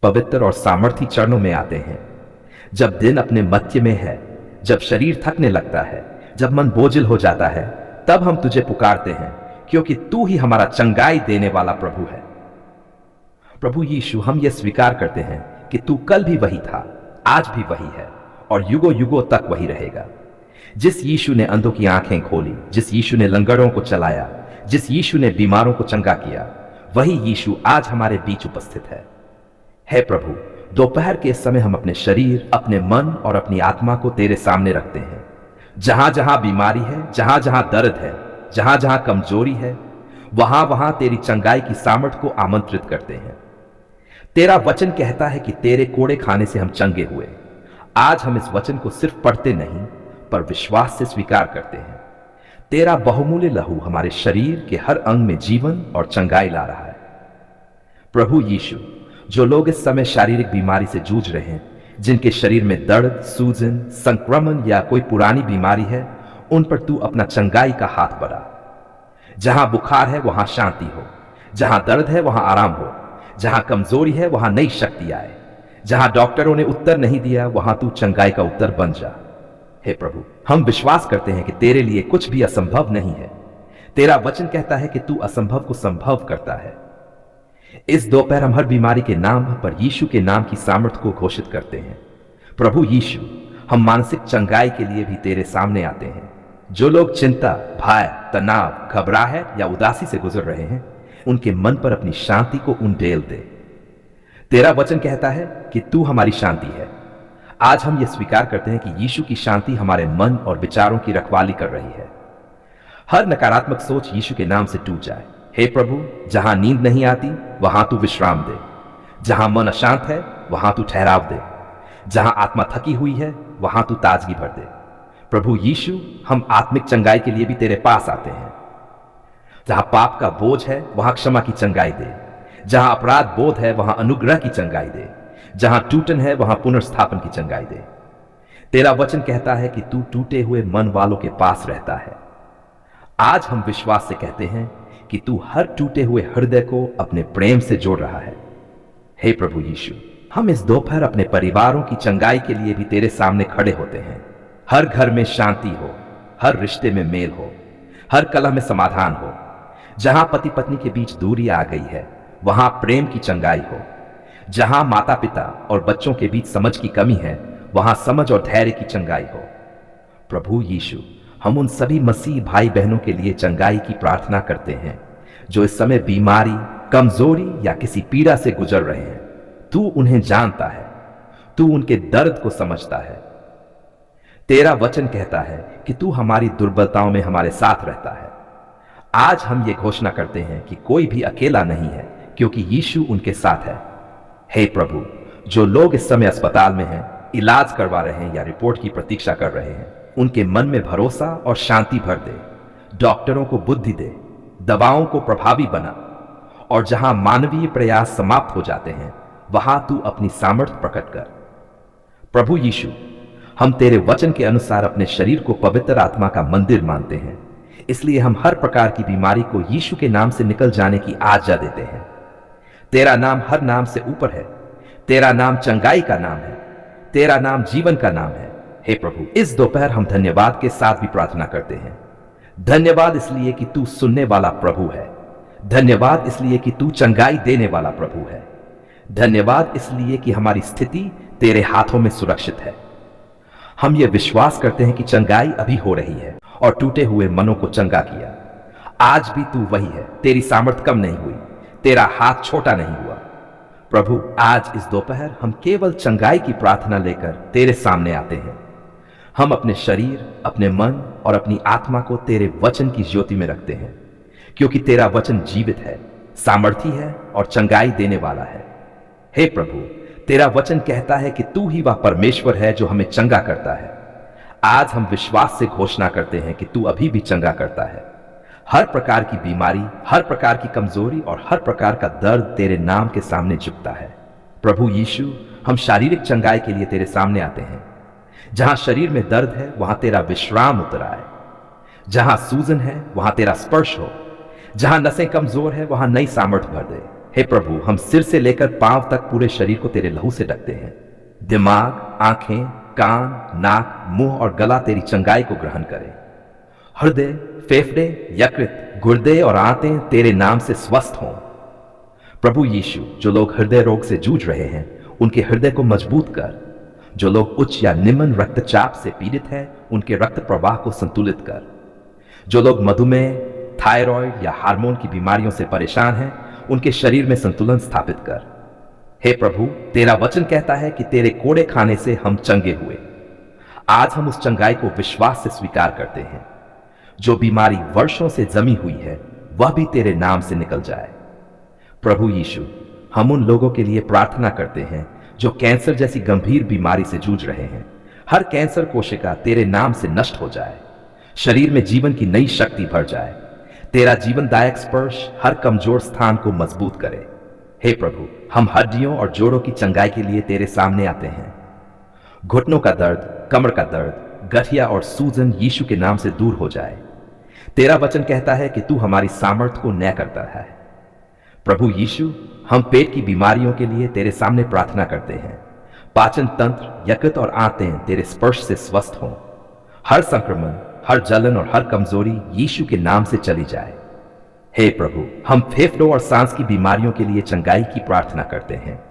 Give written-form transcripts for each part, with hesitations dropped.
पवित्र और सामर्थी चरणों में आते हैं। जब दिन अपने मध्य में है, जब शरीर थकने लगता है, जब मन बोझिल हो जाता है, तब हम तुझे पुकारते हैं, क्योंकि तू ही हमारा चंगाई देने वाला प्रभु है। प्रभु यीशु, हम यह स्वीकार करते हैं कि तू कल भी वही था, आज भी वही है और युगों युगों तक वही रहेगा। जिस यीशु ने अंधों की आंखें खोली, जिस यीशु ने लंगड़ों को चलाया, जिस यीशु ने बीमारों को चंगा किया, वही यीशु आज हमारे बीच उपस्थित है। हे प्रभु, दोपहर के समय हम अपने शरीर, अपने मन और अपनी आत्मा को तेरे सामने रखते हैं। जहां जहां बीमारी है, जहां जहां दर्द है, जहां जहां कमजोरी है, वहां वहां तेरी चंगाई की सामर्थ को आमंत्रित करते हैं। तेरा वचन कहता है कि तेरे कोड़े खाने से हम चंगे हुए। आज हम इस वचन को सिर्फ पढ़ते नहीं, पर विश्वास से स्वीकार करते हैं। तेरा बहुमूल्य लहू हमारे शरीर के हर अंग में जीवन और चंगाई ला रहा है। प्रभु यीशु, जो लोग इस समय शारीरिक बीमारी से जूझ रहे हैं, जिनके शरीर में दर्द, सूजन, संक्रमण या कोई पुरानी बीमारी है, उन पर तू अपना चंगाई का हाथ बढ़ा। जहां बुखार है वहां शांति हो, जहां दर्द है वहां आराम हो, जहां कमजोरी है वहां नई शक्ति आए, जहां डॉक्टरों ने उत्तर नहीं दिया वहां तू चंगाई का उत्तर बन जा। हे प्रभु, हम विश्वास करते हैं कि तेरे लिए कुछ भी असंभव नहीं है। तेरा वचन कहता है कि तू असंभव को संभव करता है। इस दोपहर हम हर बीमारी के नाम पर यीशु के नाम की सामर्थ को घोषित करते हैं। प्रभु यीशु, हम मानसिक चंगाई के लिए भी तेरे सामने आते हैं। जो लोग चिंता, भय, तनाव, घबराहट या उदासी से गुजर रहे हैं, उनके मन पर अपनी शांति को उंडेल दे। तेरा वचन कहता है कि तू हमारी शांति है। आज हम यह स्वीकार करते हैं कि यीशु की शांति हमारे मन और विचारों की रखवाली कर रही है। हर नकारात्मक सोच यीशु के नाम से टूट जाए। हे प्रभु, जहां नींद नहीं आती वहां तू विश्राम दे, जहां मन अशांत है वहां तू ठहराव दे, जहां आत्मा थकी हुई है वहां तू ताजगी भर दे। प्रभु यीशु, हम आत्मिक चंगाई के लिए भी तेरे पास आते हैं। जहां पाप का बोझ है वहां क्षमा की चंगाई दे, जहां अपराध बोध है वहां अनुग्रह की चंगाई दे, जहां टूटन है वहां पुनर्स्थापन की चंगाई दे। तेरा वचन कहता है कि तू टूटे हुए मन वालों के पास रहता है। आज हम विश्वास से कहते हैं कि तू हर टूटे हुए हृदय को अपने प्रेम से जोड़ रहा है। हे प्रभु यीशु, हम इस दोपहर अपने परिवारों की चंगाई के लिए भी तेरे सामने खड़े होते हैं। हर घर में शांति हो, हर रिश्ते में मेल हो, हर कलह में समाधान हो। जहां पति पत्नी के बीच दूरी आ गई है वहां प्रेम की चंगाई हो। जहां माता पिता और बच्चों के बीच समझ की कमी है वहां समझ और धैर्य की चंगाई हो। प्रभु यीशु, हम उन सभी मसीह भाई बहनों के लिए चंगाई की प्रार्थना करते हैं जो इस समय बीमारी, कमजोरी या किसी पीड़ा से गुजर रहे हैं। तू उन्हें जानता है, तू उनके दर्द को समझता है। तेरा वचन कहता है कि तू हमारी दुर्बलताओं में हमारे साथ रहता है। आज हम ये घोषणा करते हैं कि कोई भी अकेला नहीं है, क्योंकि यीशु उनके साथ है। हे प्रभु, जो लोग इस समय अस्पताल में हैं, इलाज करवा रहे हैं या रिपोर्ट की प्रतीक्षा कर रहे हैं, उनके मन में भरोसा और शांति भर दे। डॉक्टरों को बुद्धि दे, दवाओं को प्रभावी बना, और जहां मानवीय प्रयास समाप्त हो जाते हैं वहां तू अपनी सामर्थ्य प्रकट कर। प्रभु यीशु, हम तेरे वचन के अनुसार अपने शरीर को पवित्र आत्मा का मंदिर मानते हैं, इसलिए हम हर प्रकार की बीमारी को यीशु के नाम से निकल जाने की आज्ञा देते हैं। तेरा नाम हर नाम से ऊपर है। तेरा नाम चंगाई का नाम है। तेरा नाम जीवन का नाम है। हे प्रभु, इस दोपहर हम धन्यवाद के साथ भी प्रार्थना करते हैं। धन्यवाद इसलिए कि तू सुनने वाला प्रभु है। धन्यवाद इसलिए कि तू चंगाई देने वाला प्रभु है। धन्यवाद इसलिए कि हमारी स्थिति तेरे हाथों में सुरक्षित है। हम ये विश्वास करते हैं कि चंगाई अभी हो रही है और टूटे हुए मनों को चंगा किया। आज भी तू वही है। तेरी सामर्थ कम नहीं हुई, तेरा हाथ छोटा नहीं हुआ। प्रभु, आज इस दोपहर हम केवल चंगाई की प्रार्थना लेकर तेरे सामने आते हैं। हम अपने शरीर, अपने मन और अपनी आत्मा को तेरे वचन की ज्योति में रखते हैं, क्योंकि तेरा वचन जीवित है, सामर्थी है और चंगाई देने वाला है। हे प्रभु, तेरा वचन कहता है कि तू ही वह परमेश्वर है जो हमें चंगा करता है। आज हम विश्वास से घोषणा करते हैं कि तू अभी भी चंगा करता है। हर प्रकार की बीमारी, हर प्रकार की कमजोरी और हर प्रकार का दर्द तेरे नाम के सामने झुकता है। प्रभु यीशु, हम शारीरिक चंगाई के लिए तेरे सामने आते हैं। जहां शरीर में दर्द है वहां तेरा विश्राम उतर आए। जहां सूजन है वहां तेरा स्पर्श हो। जहां नसें कमजोर है वहां नई सामर्थ भर दे। हे प्रभु, हम सिर से लेकर पांव तक पूरे शरीर को तेरे लहू से ढकते हैं। दिमाग, आंखें, कान, नाक, मुंह और गला तेरी चंगाई को ग्रहण करें। हृदय, फेफड़े, यकृत, गुर्दे और आंतें तेरे नाम से स्वस्थ हों। प्रभु यीशु, जो लोग हृदय रोग से जूझ रहे हैं उनके हृदय को मजबूत कर। जो लोग उच्च या निम्न रक्तचाप से पीड़ित हैं उनके रक्त प्रवाह को संतुलित कर। जो लोग मधुमेह, थायराइड या हार्मोन की बीमारियों से परेशान हैं उनके शरीर में संतुलन स्थापित कर। हे प्रभु, तेरा वचन कहता है कि तेरे कोड़े खाने से हम चंगे हुए। आज हम उस चंगाई को विश्वास से स्वीकार करते हैं। जो बीमारी वर्षों से जमी हुई है वह भी तेरे नाम से निकल जाए। प्रभु यीशु, हम उन लोगों के लिए प्रार्थना करते हैं जो कैंसर जैसी गंभीर बीमारी से जूझ रहे हैं। हर कैंसर कोशिका तेरे नाम से नष्ट हो जाए। शरीर में जीवन की नई शक्ति भर जाए। तेरा जीवनदायक स्पर्श हर कमजोर स्थान को मजबूत करे। हे प्रभु, हम हड्डियों और जोड़ों की चंगाई के लिए तेरे सामने आते हैं। घुटनों का दर्द, कमर का दर्द, गठिया और सूजन यीशु के नाम से दूर हो जाए। तेरा वचन कहता है कि तू हमारी सामर्थ्य को न्याय करता है। प्रभु यीशु, हम पेट की बीमारियों के लिए तेरे सामने प्रार्थना करते हैं। पाचन तंत्र, यकृत और आंतें तेरे स्पर्श से स्वस्थ हों। हर संक्रमण, हर जलन और हर कमजोरी यीशु के नाम से चली जाए। हे प्रभु, हम फेफड़ों और सांस की बीमारियों के लिए चंगाई की प्रार्थना करते हैं।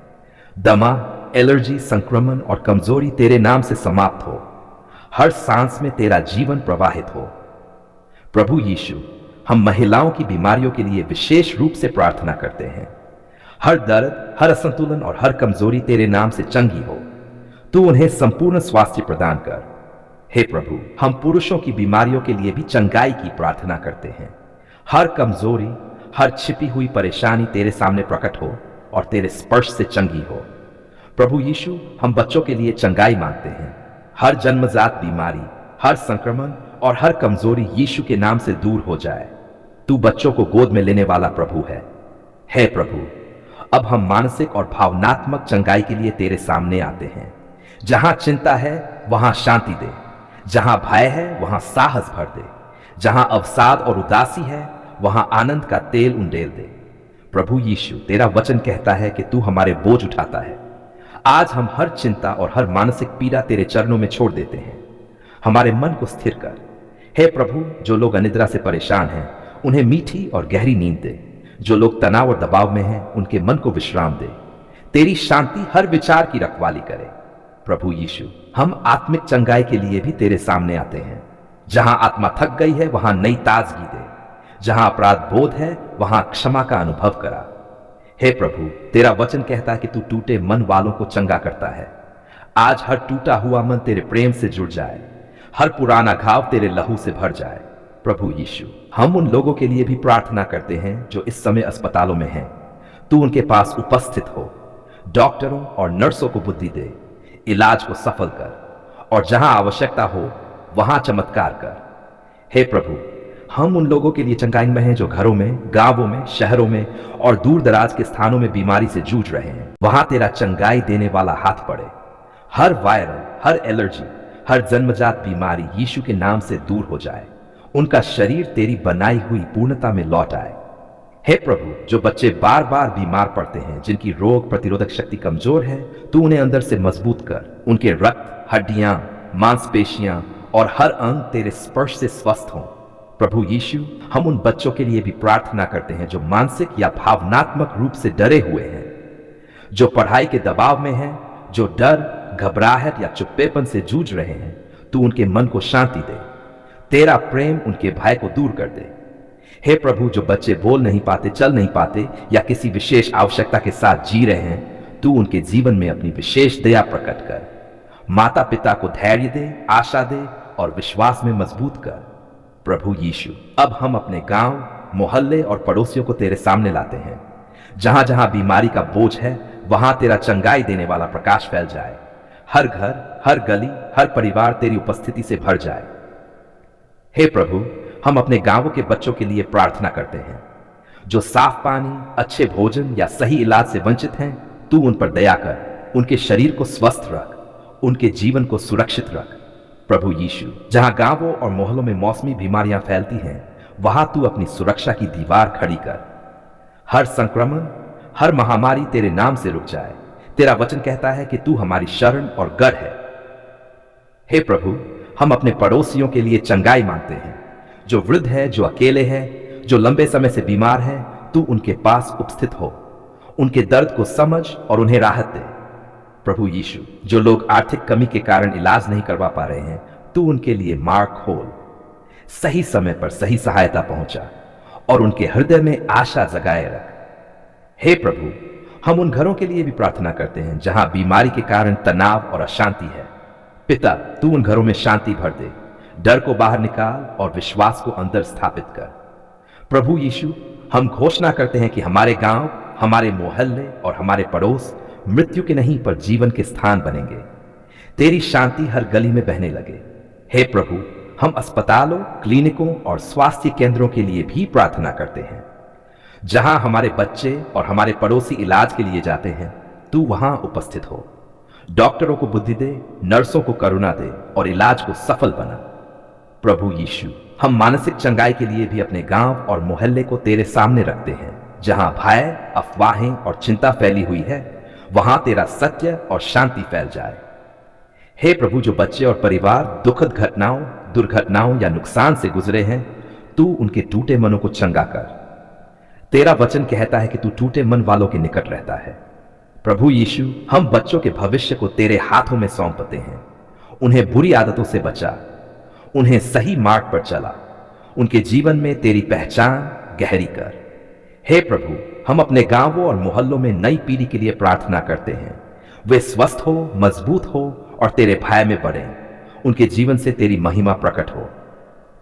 दमा, एलर्जी, संक्रमण और कमजोरी तेरे नाम से समाप्त हो। हर सांस में तेरा जीवन प्रवाहित हो। प्रभु यीशु, हम महिलाओं की बीमारियों के लिए विशेष रूप से प्रार्थना करते हैं। हर दर्द, हर असंतुलन और हर कमजोरी तेरे नाम से चंगी हो। तू उन्हें संपूर्ण स्वास्थ्य प्रदान कर। हे प्रभु, हम पुरुषों की बीमारियों के लिए भी चंगाई की प्रार्थना करते हैं। हर कमजोरी, हर छिपी हुई परेशानी तेरे सामने प्रकट हो और तेरे स्पर्श से चंगी हो। प्रभु यीशु, हम बच्चों के लिए चंगाई मांगते हैं। हर जन्मजात बीमारी, हर संक्रमण और हर कमजोरी यीशु के नाम से दूर हो जाए। तू बच्चों को गोद में लेने वाला प्रभु है। हे प्रभु, अब हम मानसिक और भावनात्मक चंगाई के लिए तेरे सामने आते हैं। जहां चिंता है वहां शांति दे। जहां भय है वहां साहस भर दे। जहां अवसाद और उदासी है वहां आनंद का तेल उंडेल दे। प्रभु यीशु, तेरा वचन कहता है कि तू हमारे बोझ उठाता है। आज हम हर चिंता और हर मानसिक पीड़ा तेरे चरणों में छोड़ देते हैं। हमारे मन को स्थिर कर। हे प्रभु, जो लोग अनिद्रा से परेशान हैं उन्हें मीठी और गहरी नींद दे। जो लोग तनाव और दबाव में हैं उनके मन को विश्राम दे। तेरी शांति हर विचार की रखवाली करे। प्रभु यीशु, हम आत्मिक चंगाई के लिए भी तेरे सामने आते हैं। जहां आत्मा थक गई है वहां नई ताजगी दे। जहां अपराध बोध है वहां क्षमा का अनुभव करा। हे प्रभु, तेरा वचन कहता है कि तू टूटे मन वालों को चंगा करता है। आज हर टूटा हुआ मन तेरे प्रेम से जुड़ जाए। हर पुराना घाव तेरे लहू से भर जाए। प्रभु यीशु, हम उन लोगों के लिए भी प्रार्थना करते हैं जो इस समय अस्पतालों में हैं। तू उनके पास उपस्थित हो। डॉक्टरों और नर्सों को बुद्धि दे। इलाज को सफल कर और जहां आवश्यकता हो वहां चमत्कार कर। हे प्रभु, हम उन लोगों के लिए चंगाई में हैं जो घरों में, गांवों में, शहरों में और दूर दराज के स्थानों में बीमारी से जूझ रहे हैं। वहां तेरा चंगाई देने वाला हाथ पड़े। हर वायरल, हर एलर्जी, हर जन्मजात बीमारी यीशु के नाम से दूर हो जाए। उनका शरीर तेरी बनाई हुई पूर्णता में लौट आए। हे प्रभु, जो बच्चे बार बार बीमार पड़ते हैं, जिनकी रोग प्रतिरोधक शक्ति कमजोर है, तू उन्हें अंदर से मजबूत कर। उनके रक्त, हड्डियां, मांसपेशियां और हर अंग तेरे स्पर्श से स्वस्थ हों। प्रभु यीशु, हम उन बच्चों के लिए भी प्रार्थना करते हैं जो मानसिक या भावनात्मक रूप से डरे हुए हैं, जो पढ़ाई के दबाव में हैं, जो डर, घबराहट या चुप्पेपन से जूझ रहे हैं। तू उनके मन को शांति दे। तेरा प्रेम उनके भय को दूर कर दे। हे प्रभु, जो बच्चे बोल नहीं पाते, चल नहीं पाते या किसी विशेष आवश्यकता के साथ जी रहे हैं, तू उनके जीवन में अपनी विशेष दया प्रकट कर। माता पिता को धैर्य दे, आशा दे और विश्वास में मजबूत कर। प्रभु यीशु, अब हम अपने गांव, मोहल्ले और पड़ोसियों को तेरे सामने लाते हैं। जहां जहां बीमारी का बोझ है वहां तेरा चंगाई देने वाला प्रकाश फैल जाए। हर घर, हर गली, हर परिवार तेरी उपस्थिति से भर जाए। हे प्रभु, हम अपने गांवों के बच्चों के लिए प्रार्थना करते हैं जो साफ पानी, अच्छे भोजन या सही इलाज से वंचित हैं। तू उन पर दया कर। उनके शरीर को स्वस्थ रख। उनके जीवन को सुरक्षित रख। प्रभु यीशु, जहां गांवों और मोहल्लों में मौसमी बीमारियां फैलती हैं वहां तू अपनी सुरक्षा की दीवार खड़ी कर। हर संक्रमण, हर महामारी तेरे नाम से रुक जाए। तेरा वचन कहता है कि तू हमारी शरण और गढ़ है। हे प्रभु, हम अपने पड़ोसियों के लिए चंगाई मांगते हैं। जो वृद्ध है, जो अकेले है, जो लंबे समय से बीमार है, तू उनके पास उपस्थित हो। उनके दर्द को समझ और उन्हें राहत दे। प्रभु यीशु, जो लोग आर्थिक कमी के कारण इलाज नहीं करवा पा रहे हैं, तू उनके लिए मार्ग खोल। सही समय पर सही सहायता पहुंचा और उनके हृदय में आशा जगाए रख। हे प्रभु, हम उन घरों के लिए भी प्रार्थना करते हैं जहां बीमारी के कारण तनाव और अशांति है। पिता, तू उन घरों में शांति भर दे, डर को बाहर निकाल और विश्वास को अंदर स्थापित कर। प्रभु यीशु, हम घोषणा करते हैं कि हमारे गांव, हमारे मोहल्ले और हमारे पड़ोस मृत्यु के नहीं पर जीवन के स्थान बनेंगे। तेरी शांति हर गली में बहने लगे। हे प्रभु, हम अस्पतालों, क्लिनिकों और स्वास्थ्य केंद्रों के लिए भी प्रार्थना करते हैं। जहां हमारे बच्चे और हमारे पड़ोसी इलाज के लिए जाते हैं, तू वहां उपस्थित हो। डॉक्टरों को बुद्धि दे, नर्सों को करुणा दे और इलाज को सफल बना। प्रभु यीशु, हम मानसिक चंगाई के लिए भी अपने गांव और मोहल्ले को तेरे सामने रखते हैं। जहां भय, अफवाहें और चिंता फैली हुई है, वहां तेरा सत्य और शांति फैल जाए। हे प्रभु, जो बच्चे और परिवार दुखद घटनाओं, दुर्घटनाओं या नुकसान से गुजरे हैं, तू उनके टूटे मनों को चंगा कर। तेरा वचन कहता है कि तू टूटे मन वालों के निकट रहता है। प्रभु यीशु, हम बच्चों के भविष्य को तेरे हाथों में सौंपते हैं। उन्हें बुरी आदतों से बचा, उन्हें सही मार्ग पर चला, उनके जीवन में तेरी पहचान गहरी कर। हे प्रभु, हम अपने गांवों और मोहल्लों में नई पीढ़ी के लिए प्रार्थना करते हैं। वे स्वस्थ हो, मजबूत हो और तेरे भय में बढ़ें। उनके जीवन से तेरी महिमा प्रकट हो।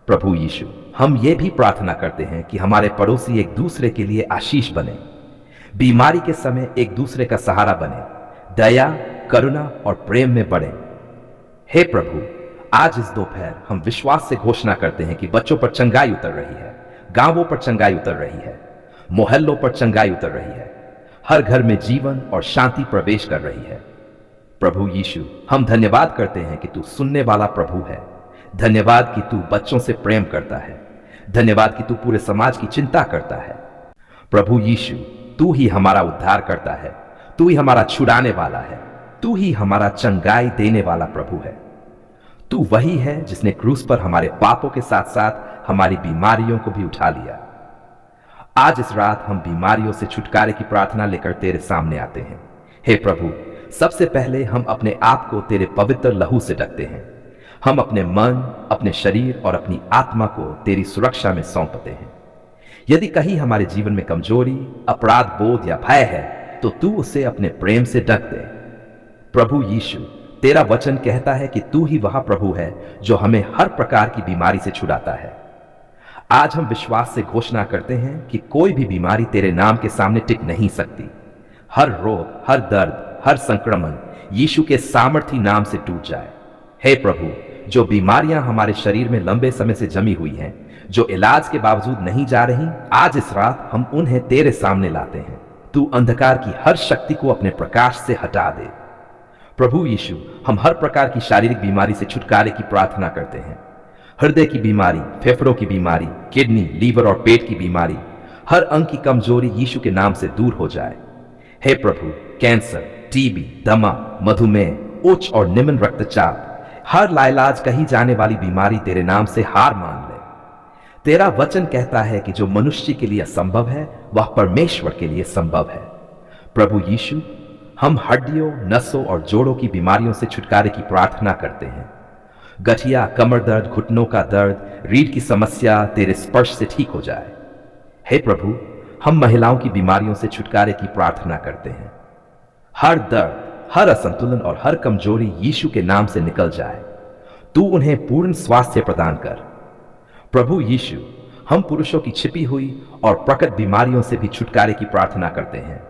प्रभु यीशु, हम ये भी प्रार्थना करते हैं कि हमारे पड़ोसी एक दूसरे के लिए आशीष बने, बीमारी के समय एक दूसरे का सहारा बने, दया, करुणा और प्रेम में बढ़े। हे प्रभु, आज इस दोपहर हम विश्वास से घोषणा करते हैं कि बच्चों पर चंगाई उतर रही है, गांवों पर चंगाई उतर रही है, मोहल्लों पर चंगाई उतर रही है, हर घर में जीवन और शांति प्रवेश कर रही है। प्रभु यीशु, हम धन्यवाद करते हैं कि तू सुनने वाला प्रभु है। धन्यवाद कि तू बच्चों से प्रेम करता है। धन्यवाद कि तू पूरे समाज की चिंता करता है। प्रभु यीशु, तू ही हमारा उद्धार करता है, तू ही हमारा छुड़ाने वाला है, तू ही हमारा चंगाई देने वाला प्रभु है। तू वही है जिसने क्रूस पर हमारे पापों के साथ साथ हमारी बीमारियों को भी उठा लिया। आज इस रात हम बीमारियों से छुटकारे की प्रार्थना लेकर तेरे सामने आते हैं। हे प्रभु, सबसे पहले हम अपने आप को तेरे पवित्र लहू से ढकते हैं। हम अपने मन, अपने शरीर और अपनी आत्मा को तेरी सुरक्षा में सौंपते हैं। यदि कहीं हमारे जीवन में कमजोरी, अपराध बोध या भय है, तो तू उसे अपने प्रेम से ढक दे। प्रभु यीशु, तेरा वचन कहता है कि तू ही वह प्रभु है जो हमें हर प्रकार की बीमारी से छुड़ाता है। आज हम विश्वास से घोषणा करते हैं कि कोई भी बीमारी तेरे नाम के सामने टिक नहीं सकती। हर रोग, हर दर्द, हर संक्रमण यीशु के सामर्थी नाम से टूट जाए। हे प्रभु, जो बीमारियां हमारे शरीर में लंबे समय से जमी हुई हैं, जो इलाज के बावजूद नहीं जा रही, आज इस रात हम उन्हें तेरे सामने लाते हैं। तू अंधकार की हर शक्ति को अपने प्रकाश से हटा दे। प्रभु यीशु, हम हर प्रकार की शारीरिक बीमारी से छुटकारे की प्रार्थना करते हैं। हृदय की बीमारी, फेफड़ों की बीमारी, किडनी, लीवर और पेट की बीमारी, हर अंग की कमजोरी यीशु के नाम से दूर हो जाए। हे प्रभु, कैंसर, टीबी, दमा, मधुमेह, उच्च और निम्न रक्तचाप, हर लाइलाज कही जाने वाली बीमारी तेरे नाम से हार मान ले। तेरा वचन कहता है कि जो मनुष्य के लिए असंभव है, वह परमेश्वर के लिए संभव है। प्रभु यीशु, हम हड्डियों, नसों और जोड़ों की बीमारियों से छुटकारे की प्रार्थना करते हैं। गठिया, कमर दर्द, घुटनों का दर्द, रीढ़ की समस्या तेरे स्पर्श से ठीक हो जाए। हे प्रभु, हम महिलाओं की बीमारियों से छुटकारे की प्रार्थना करते हैं। हर दर्द, हर असंतुलन और हर कमजोरी यीशु के नाम से निकल जाए। तू उन्हें पूर्ण स्वास्थ्य प्रदान कर। प्रभु यीशु, हम पुरुषों की छिपी हुई और प्रकट बीमारियों से भी छुटकारे की प्रार्थना करते हैं।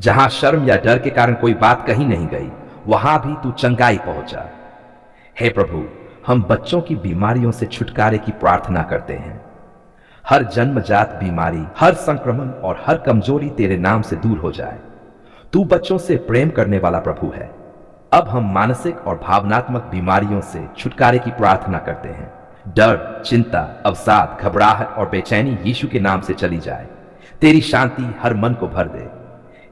जहां शर्म या डर के कारण कोई बात कही नहीं गई, वहां भी तू चंगाई पहुंचा। हे प्रभु, हम बच्चों की बीमारियों से छुटकारे की प्रार्थना करते हैं। हर जन्मजात बीमारी, हर संक्रमण और हर कमजोरी तेरे नाम से दूर हो जाए। तू बच्चों से प्रेम करने वाला प्रभु है। अब हम मानसिक और भावनात्मक बीमारियों से छुटकारे की प्रार्थना करते हैं। डर, चिंता, अवसाद, घबराहट और बेचैनी यीशु के नाम से चली जाए। तेरी शांति हर मन को भर दे।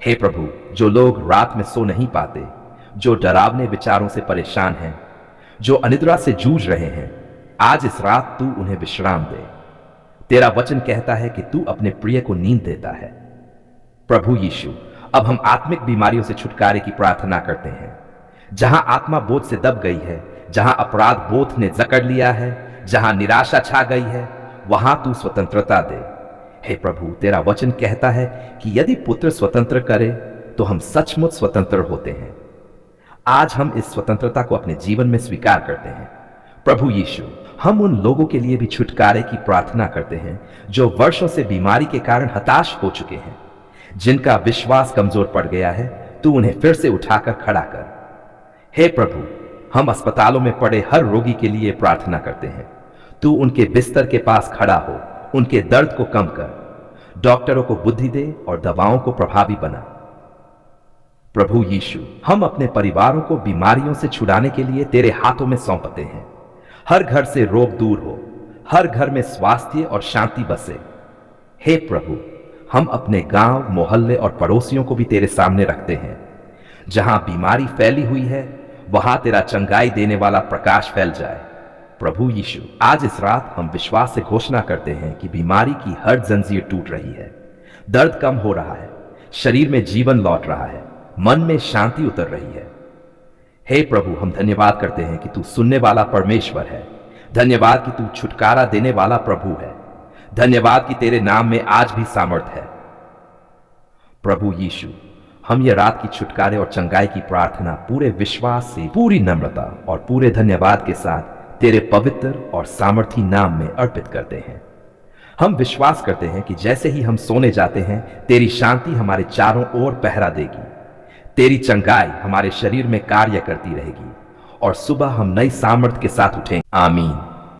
हे प्रभु, जो लोग रात में सो नहीं पाते, जो डरावने विचारों से परेशान हैं, जो अनिद्रा से जूझ रहे हैं, आज इस रात तू उन्हें विश्राम दे। तेरा वचन कहता है कि तू अपने प्रिय को नींद देता है। प्रभु यीशु, अब हम आत्मिक बीमारियों से छुटकारे की प्रार्थना करते हैं। जहां आत्मा बोझ से दब गई है, जहां अपराध बोध ने जकड़ लिया है, जहां निराशा छा गई है, वहां तू स्वतंत्रता दे। हे प्रभु, तेरा वचन कहता है कि यदि पुत्र स्वतंत्र करे तो हम सचमुच स्वतंत्र होते हैं। आज हम इस स्वतंत्रता को अपने जीवन में स्वीकार करते हैं। प्रभु यीशु, हम उन लोगों के लिए भी छुटकारे की प्रार्थना करते हैं जो वर्षों से बीमारी के कारण हताश हो चुके हैं, जिनका विश्वास कमजोर पड़ गया है। तू उन्हें फिर से उठाकर खड़ा कर। हे प्रभु, हम अस्पतालों में पड़े हर रोगी के लिए प्रार्थना करते हैं। तू उनके बिस्तर के पास खड़ा हो, उनके दर्द को कम कर, डॉक्टरों को बुद्धि दे और दवाओं को प्रभावी बना। प्रभु यीशु, हम अपने परिवारों को बीमारियों से छुड़ाने के लिए तेरे हाथों में सौंपते हैं। हर घर से रोग दूर हो, हर घर में स्वास्थ्य और शांति बसे। हे प्रभु, हम अपने गांव, मोहल्ले और पड़ोसियों को भी तेरे सामने रखते हैं। जहां बीमारी फैली हुई है, वहां तेरा चंगाई देने वाला प्रकाश फैल जाए। प्रभु यीशु, आज इस रात हम विश्वास से घोषणा करते हैं कि बीमारी की हर जंजीर टूट रही है, दर्द कम हो रहा है, शरीर में जीवन लौट रहा है, मन में शांति उतर रही है। हे प्रभु, हम धन्यवाद करते हैं कि तू सुनने वाला परमेश्वर है। धन्यवाद कि तू छुटकारा देने वाला प्रभु है। धन्यवाद कि तेरे नाम में आज भी सामर्थ है। प्रभु यीशु, हम ये रात की छुटकारे और चंगाई की प्रार्थना पूरे विश्वास से, पूरी नम्रता और पूरे धन्यवाद के साथ तेरे पवित्र और सामर्थी नाम में अर्पित करते हैं। हम विश्वास करते हैं कि जैसे ही हम सोने जाते हैं, तेरी शांति हमारे चारों ओर पहरा देगी, तेरी चंगाई हमारे शरीर में कार्य करती रहेगी और सुबह हम नई सामर्थ के साथ उठेंगे। आमीन।